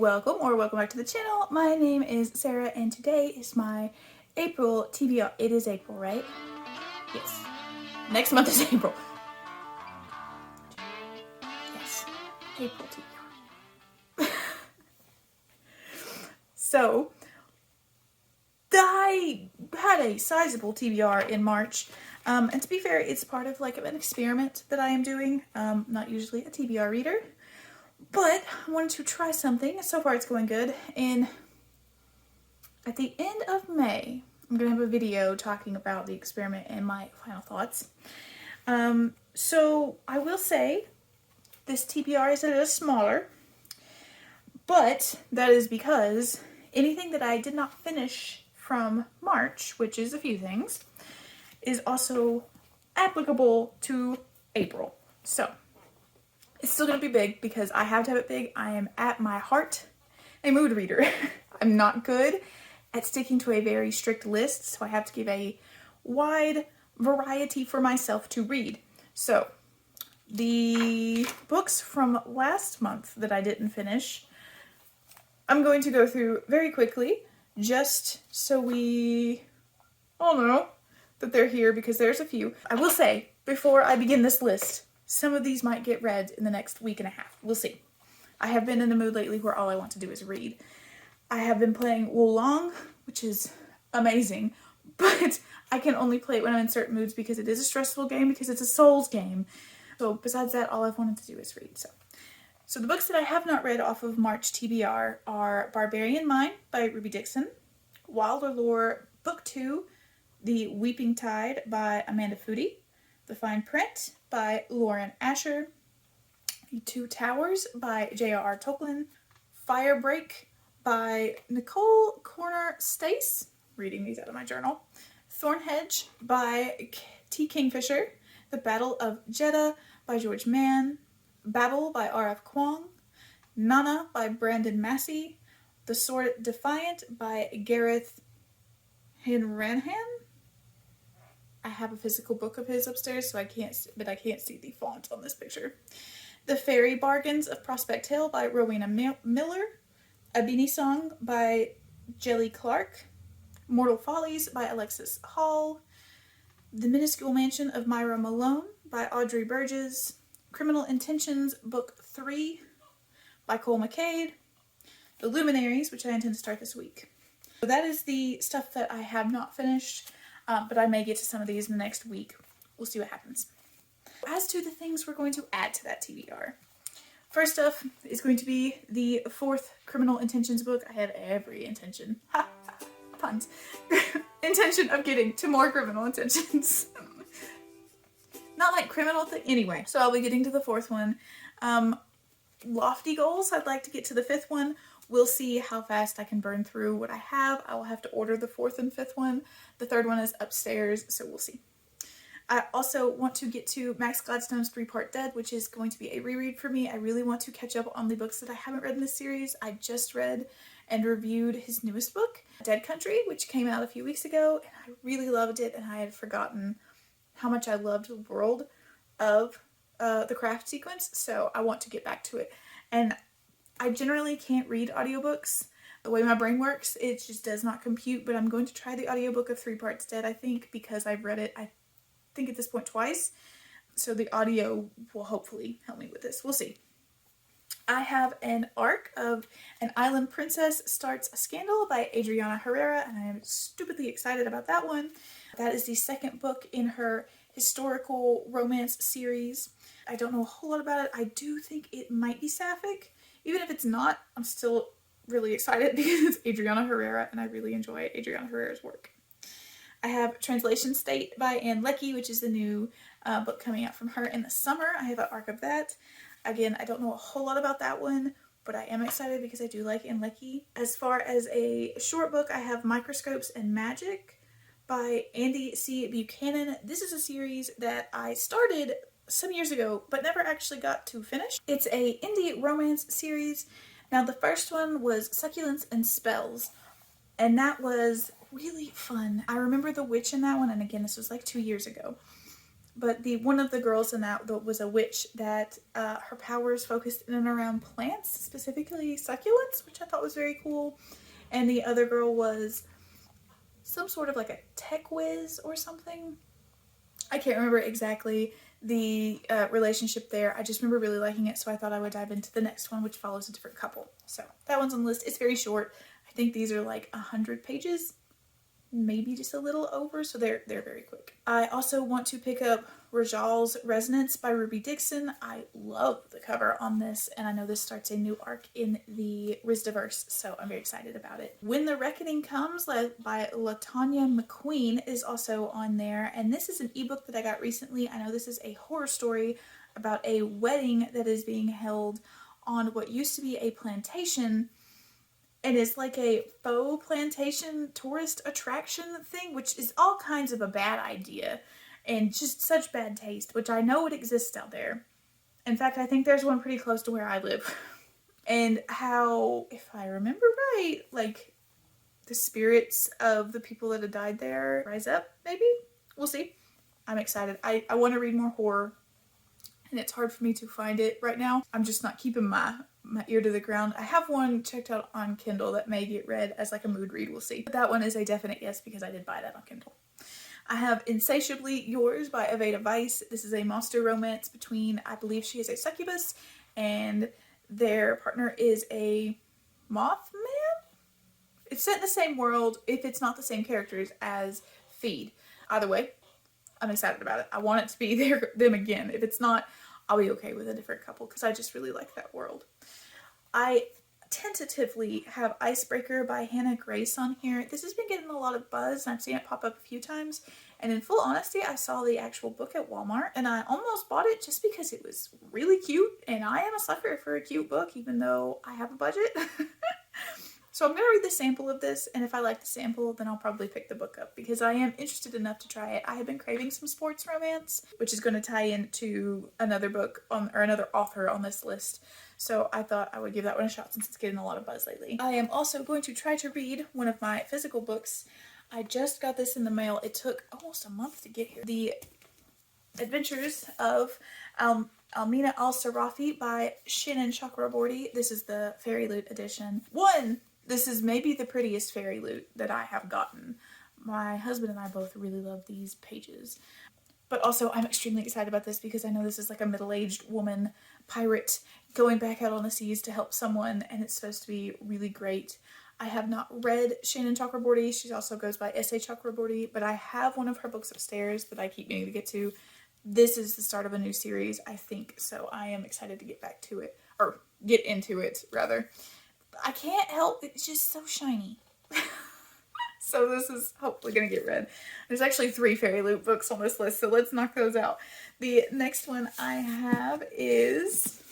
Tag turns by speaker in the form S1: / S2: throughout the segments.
S1: welcome back to the channel. My name is Sarah and today is my April TBR. It is April, right? Yes. Next month is April. Yes. April TBR. So, I had a sizable TBR in March. And to be fair, it's part of like an experiment that I am doing. Not usually a TBR reader. But I wanted to try something. So far it's going good. And at the end of May, I'm going to have a video talking about the experiment and my final thoughts. So I will say this TBR is a little smaller. But that is because anything that I did not finish from March, which is a few things, is also applicable to April. So it's still going to be big because I have to have it big. I am at my heart a mood reader. I'm not good at sticking to a very strict list, so I have to give a wide variety for myself to read. So the books from last month that I didn't finish, I'm going to go through very quickly just so we all know that they're here because there's a few. I will say, before I begin this list, some of these might get read in the next week and a half. We'll see. I have been in the mood lately where all I want to do is read. I have been playing Wulong, which is amazing, but I can only play it when I'm in certain moods because it is a stressful game, because it's a Souls game. So besides that, all I've wanted to do is read. So the books that I have not read off of March TBR are Barbarian Mind by Ruby Dixon, Wilder Lore Book 2, The Weeping Tide by Amanda Foody, The Fine Print by Lauren Asher, The Two Towers by J.R.R. Tolkien, Firebreak by Nicole Corner Stace, reading these out of my journal, Thornhedge by T. Kingfisher, The Battle of Jeddah by George Mann, Babel by R.F. Kuang, Nana by Brandon Massey, The Sword Defiant by Gareth Hanrahan. I have a physical book of his upstairs, so I can't see the font on this picture. The Fairy Bargains of Prospect Hill by Rowena Miller, A Beanie Song by Jelly Clark, Mortal Follies by Alexis Hall, The Minuscule Mansion of Myra Malone by Audrey Burgess, Criminal Intentions Book 3 by Cole McCade, The Luminaries, which I intend to start this week. So that is the stuff that I have not finished, but I may get to some of these in the next week. We'll see what happens. As to the things we're going to add to that TBR, first up is going to be the 4th Criminal Intentions book. I have every intention, puns, intention of getting to more Criminal Intentions. Not like criminal thing. Anyway, so I'll be getting to the 4th one. Lofty goals. I'd like to get to the 5th one. We'll see how fast I can burn through what I have. I will have to order the 4th and 5th one. The 3rd one is upstairs, so we'll see. I also want to get to Max Gladstone's 3-part Dead, which is going to be a reread for me. I really want to catch up on the books that I haven't read in this series. I just read and reviewed his newest book, Dead Country, which came out a few weeks ago, and I really loved it, and I had forgotten how much I loved the world of the craft sequence, so I want to get back to it. And I generally can't read audiobooks. The way my brain works, it just does not compute, but I'm going to try the audiobook of 3 Parts Dead, I think, because I've read it, I think at this point twice, so the audio will hopefully help me with this. We'll see. I have an arc of An Island Princess Starts a Scandal by Adriana Herrera, and I am stupidly excited about that one. That is the 2nd book in her historical romance series. I don't know a whole lot about it. I do think it might be sapphic. Even if it's not, I'm still really excited because it's Adriana Herrera, and I really enjoy Adriana Herrera's work. I have Translation State by Anne Leckie, which is the new book coming out from her in the summer. I have an arc of that. Again, I don't know a whole lot about that one, but I am excited because I do like Anne Leckie. As far as a short book, I have Microscopes and Magic by Andy C. Buchanan. This is a series that I started some years ago, but never actually got to finish. It's a indie romance series. Now, the first one was Succulents and Spells, and that was really fun. I remember the witch in that one, and again, this was like 2 years ago. but one of the girls in that was a witch that her powers focused in and around plants, specifically succulents, which I thought was very cool. And the other girl was some sort of like a tech whiz or something. I can't remember exactly the relationship there. I just remember really liking it, so I thought I would dive into the next one, which follows a different couple. So that one's on the list. It's very short. I think these are like 100 pages, maybe just a little over, so they're very quick. I also want to pick up Rajal's Resonance by Ruby Dixon. I love the cover on this, and I know this starts a new arc in the Rizdaverse, so I'm very excited about it. When the Reckoning Comes by Latanya McQueen is also on there, and this is an ebook that I got recently. I know this is a horror story about a wedding that is being held on what used to be a plantation, and it's like a faux plantation tourist attraction thing, which is all kinds of a bad idea and just such bad taste, which I know it exists out there. In fact, I think there's one pretty close to where I live. And how, if I remember right, like the spirits of the people that have died there rise up, maybe? We'll see. I'm excited. I want to read more horror, and it's hard for me to find it right now. I'm just not keeping my ear to the ground. I have one checked out on Kindle that may get read as like a mood read, we'll see. But that one is a definite yes because I did buy that on Kindle. I have Insatiably Yours by Aveda Weiss. This is a monster romance between, I believe she is a succubus, and their partner is a Mothman? It's set in the same world if it's not the same characters as Feed. Either way, I'm excited about it. I want it to be them again. If it's not, I'll be okay with a different couple because I just really like that world. I tentatively have Icebreaker by Hannah Grace on here. This has been getting a lot of buzz, and I've seen it pop up a few times. And in full honesty, I saw the actual book at Walmart, and I almost bought it just because it was really cute. And I am a sucker for a cute book, even though I have a budget. So I'm going to read the sample of this, and if I like the sample, then I'll probably pick the book up because I am interested enough to try it. I have been craving some sports romance, which is going to tie into another book or another author on this list. So I thought I would give that one a shot since it's getting a lot of buzz lately. I am also going to try to read one of my physical books. I just got this in the mail. It took almost a month to get here. The Adventures of Almina Al-Sarafi by Shannon Chakraborty. This is the Fairy Loot edition. This is maybe the prettiest fairy loot that I have gotten. My husband and I both really love these pages. But also, I'm extremely excited about this because I know this is like a middle-aged woman pirate going back out on the seas to help someone, and it's supposed to be really great. I have not read Shannon Chakraborty. She also goes by S.A. Chakraborty, but I have one of her books upstairs that I keep meaning to get to. This is the start of a new series, I think, so I am excited to get back to it, or get into it, rather. I can't help, it's just so shiny. So this is hopefully going to get read. There's actually 3 Fairy Loot books on this list, so let's knock those out. The next one I have is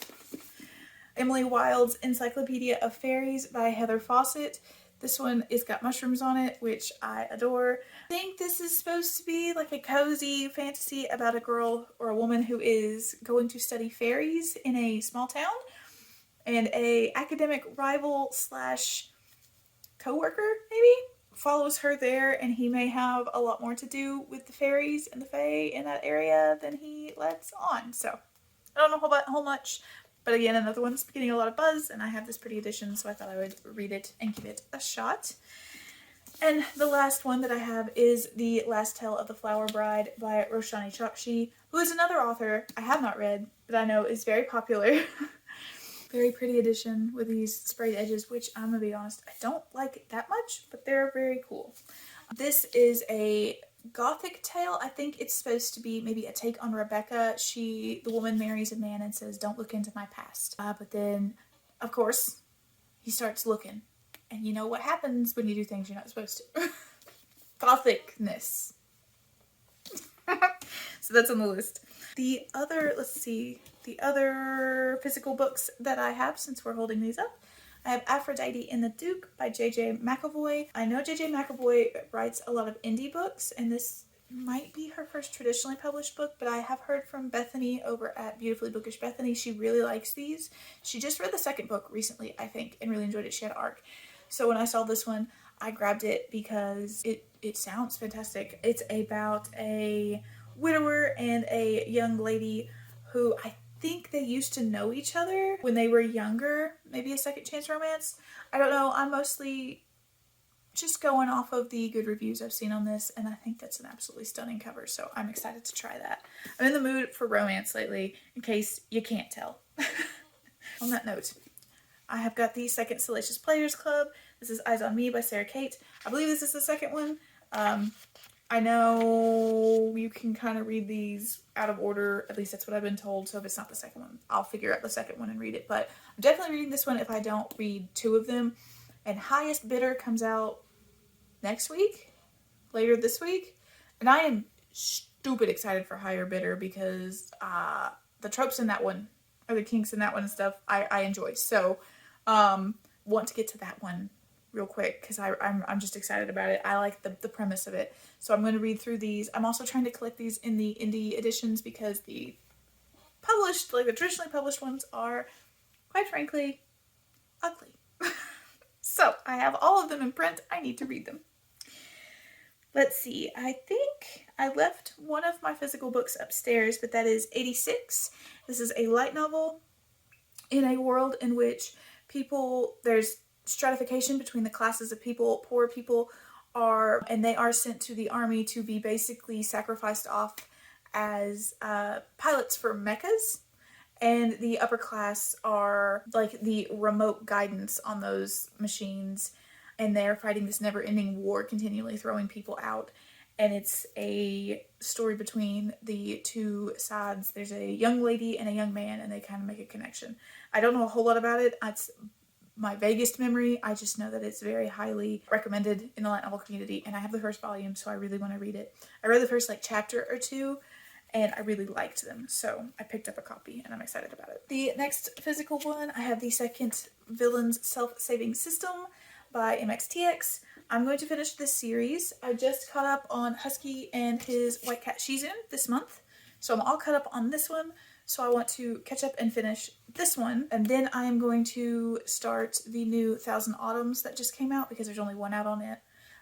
S1: Emily Wilde's Encyclopedia of Fairies by Heather Fawcett. This one is got mushrooms on it, which I adore. I think this is supposed to be like a cozy fantasy about a girl or a woman who is going to study fairies in a small town. And a academic rival slash co-worker, maybe, follows her there, and he may have a lot more to do with the fairies and the fae in that area than he lets on. So, I don't know a whole much, but again, another one's getting a lot of buzz, and I have this pretty edition, so I thought I would read it and give it a shot. And the last one that I have is The Last Tale of the Flower Bride by Roshani Chokshi, who is another author I have not read, but I know is very popular. Very pretty edition with these sprayed edges, which I'm gonna be honest, I don't like it that much, but they're very cool. This is a gothic tale. I think it's supposed to be maybe a take on Rebecca. The woman marries a man and says, "Don't look into my past." But then, of course, he starts looking. And you know what happens when you do things you're not supposed to. Gothicness. So that's on the list. The other physical books that I have, since we're holding these up, I have Aphrodite and the Duke by J.J. McAvoy. I know J.J. McAvoy writes a lot of indie books, and this might be her first traditionally published book, but I have heard from Bethany over at Beautifully Bookish Bethany. She really likes these. She just read the second book recently, I think, and really enjoyed it. She had ARC. So when I saw this one, I grabbed it because it sounds fantastic. It's about a widower and a young lady who I think they used to know each other when they were younger. Maybe a second chance romance. I don't know. I'm mostly just going off of the good reviews I've seen on this, and I think that's an absolutely stunning cover, so I'm excited to try that. I'm in the mood for romance lately, in case you can't tell. On that note, I have got the second Salacious Players Club. This is Eyes on Me by Sarah Kate. I believe this is the second one. I know you can kind of read these out of order, at least that's what I've been told, so if it's not the second one, I'll figure out the second one and read it, but I'm definitely reading this one if I don't read two of them. And Highest Bidder comes out next week, later this week, and I am stupid excited for Higher Bidder because the tropes in that one, or the kinks in that one and stuff, I enjoy. So, want to get to that one real quick because I'm just excited about it. I like the premise of it. So I'm going to read through these. I'm also trying to collect these in the indie editions because the published, like the traditionally published ones, are, quite frankly, ugly. So I have all of them in print. I need to read them. Let's see. I think I left one of my physical books upstairs, but that is 86. This is a light novel in a world in which there's stratification between the classes of people. Poor people they are sent to the army to be basically sacrificed off as pilots for mechas. And the upper class are like the remote guidance on those machines. And they're fighting this never-ending war, continually throwing people out. And it's a story between the two sides. There's a young lady and a young man, and they kind of make a connection. I don't know a whole lot about it. It's my vaguest memory. I just know that it's very highly recommended in the light novel community. And I have the first volume, so I really want to read it. I read the first chapter or two, and I really liked them, so I picked up a copy, and I'm excited about it. The next physical one, I have the second Villain's Self-Saving System by MXTX. I'm going to finish this series. I just caught up on Husky and his White Cat Shizun this month, so I'm all caught up on this one, so I want to catch up and finish this one, and then I am going to start the new Thousand Autumns that just came out, because there's only one out on it,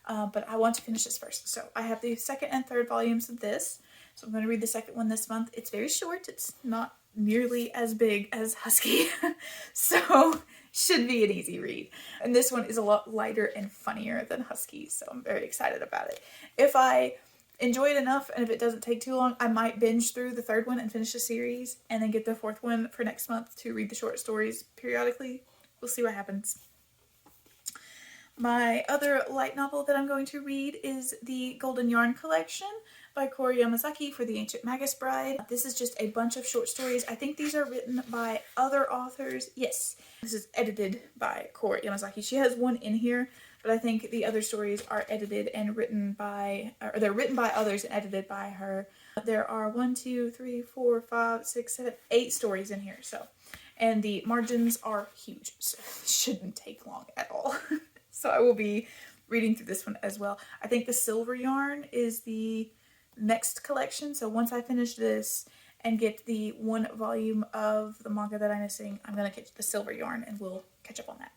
S1: but I want to finish this first. So I have the second and third volumes of this. So I'm going to read the second one this month. It's very short. It's not nearly as big as Husky. So should be an easy read. And this one is a lot lighter and funnier than Husky. So I'm very excited about it. If I enjoy it enough and if it doesn't take too long, I might binge through the third one and finish the series and then get the fourth one for next month to read the short stories periodically. We'll see what happens. My other light novel that I'm going to read is the Golden Yarn Collection by Kori Yamazaki for The Ancient Magus Bride. This is just a bunch of short stories. I think these are written by other authors. Yes, this is edited by Kori Yamazaki. She has one in here, but I think the other stories are edited and written by, or they're written by others and edited by her. There are 1, 2, 3, 4, 5, 6, 7, 8 stories in here. So, and the margins are huge, so it shouldn't take long at all. So I will be reading through this one as well. I think the Silver Yarn is the next collection. So once I finish this and get the one volume of the manga that I'm missing, I'm going to catch the Silver Yarn and we'll catch up on that.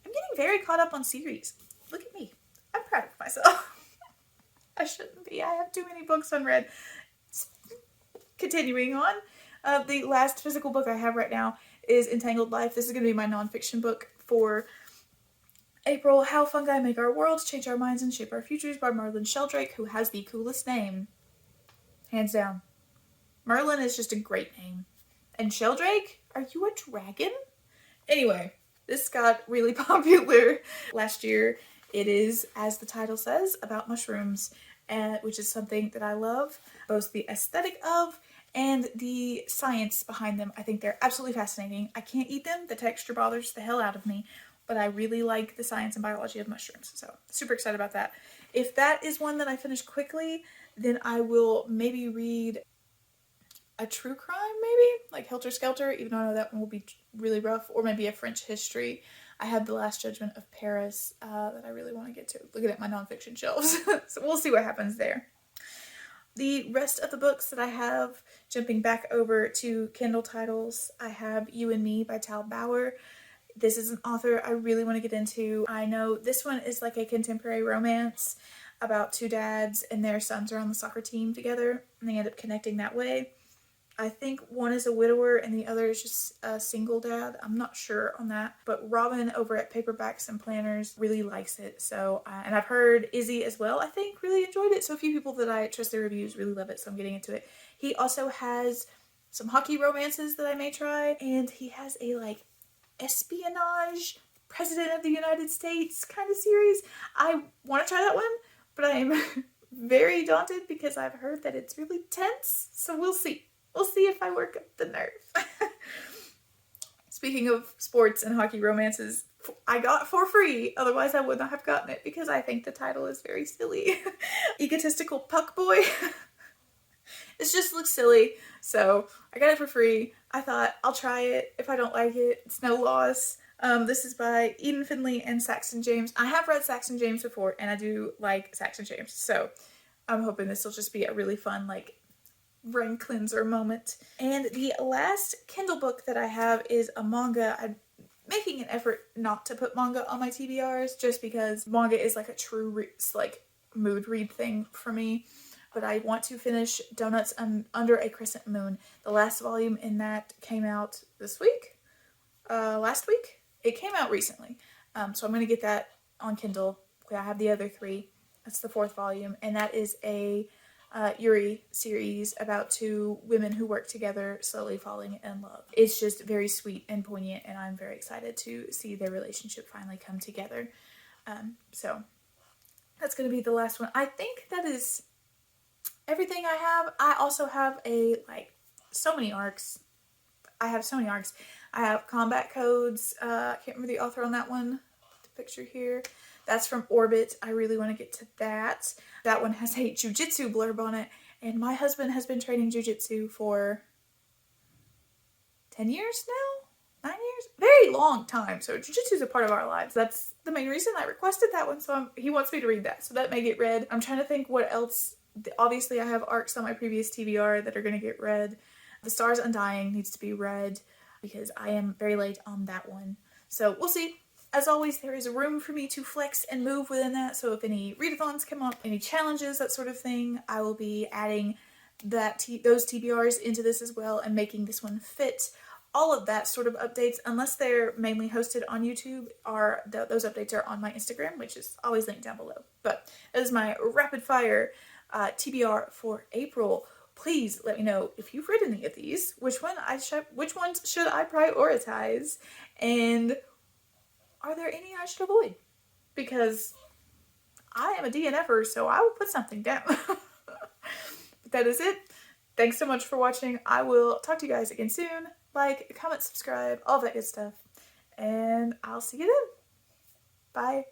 S1: I'm getting very caught up on series. Look at me. I'm proud of myself. I shouldn't be. I have too many books unread. Continuing on, the last physical book I have right now is Entangled Life. This is going to be my nonfiction book for April. How Fungi Make Our Worlds, Change Our Minds, and Shape Our Futures by Merlin Sheldrake, who has the coolest name. Hands down. Merlin is just a great name. And Sheldrake? Are you a dragon? Anyway, this got really popular last year. It is, as the title says, about mushrooms, which is something that I love. Both the aesthetic of and the science behind them. I think they're absolutely fascinating. I can't eat them. The texture bothers the hell out of me. But I really like the science and biology of mushrooms. So super excited about that. If that is one that I finish quickly, then I will maybe read a true crime, maybe? Like Helter Skelter, even though I know that one will be really rough. Or maybe a French history. I have The Last Judgment of Paris that I really want to get to. Looking at my nonfiction shelves. So we'll see what happens there. The rest of the books that I have, jumping back over to Kindle titles, I have You and Me by Tal Bauer. This is an author I really want to get into. I know this one is like a contemporary romance. about two dads and their sons are on the soccer team together and they end up connecting that way. I think one is a widower and the other is just a single dad. I'm not sure on that. But Robin over at Paperbacks and Planners really likes it. So, and I've heard Izzy as well, I think, really enjoyed it. So a few people that I trust their reviews really love it. So I'm getting into it. He also has some hockey romances that I may try. And he has a like espionage President of the United States kind of series. I want to try that one, but I am very daunted because I've heard that it's really tense. So we'll see. We'll see if I work up the nerve. Speaking of sports and hockey romances, I got for free, otherwise I would not have gotten it because I think the title is very silly. Egotistical Puck Boy. It just looks silly, so I got it for free. I thought I'll try it. If I don't like it, it's no loss. This is by Eden Finley and Saxon James. I have read Saxon James before, and I do like Saxon James, so I'm hoping this will just be a really fun, like, brain cleanser moment. And the last Kindle book that I have is a manga. I'm making an effort not to put manga on my TBRs just because manga is like a true mood read thing for me. But I want to finish Donuts Under a Crescent Moon. The last volume in that came out this week? Last week? It came out recently. So I'm going to get that on Kindle. I have the other 3. That's the 4th volume. And that is a Yuri series about 2 women who work together slowly falling in love. It's just very sweet and poignant, and I'm very excited to see their relationship finally come together. So that's going to be the last one. I think that is everything I have. I also have so many arcs. I have so many arcs. I have Combat Codes. I can't remember the author on that one. The picture here. That's from Orbit. I really want to get to that. That one has a jujitsu blurb on it. And my husband has been training jujitsu for 10 years now? 9 years? Very long time. So jujitsu is a part of our lives. That's the main reason I requested that one. So he wants me to read that. So that may get read. I'm trying to think what else. Obviously, I have arcs on my previous TBR that are going to get read. The Stars Undying needs to be read because I am very late on that one. So we'll see. As always, there is room for me to flex and move within that, so if any readathons come up, any challenges, that sort of thing, I will be adding those TBRs into this as well and making this one fit. All of that sort of updates, unless they're mainly hosted on YouTube, those updates are on my Instagram, which is always linked down below. But that is my rapid fire TBR for April. Please let me know if you've read any of these, which ones should I prioritize, and are there any I should avoid? Because I am a DNFer, so I will put something down. But that is it. Thanks so much for watching. I will talk to you guys again soon. Like, comment, subscribe, all that good stuff. And I'll see you then. Bye.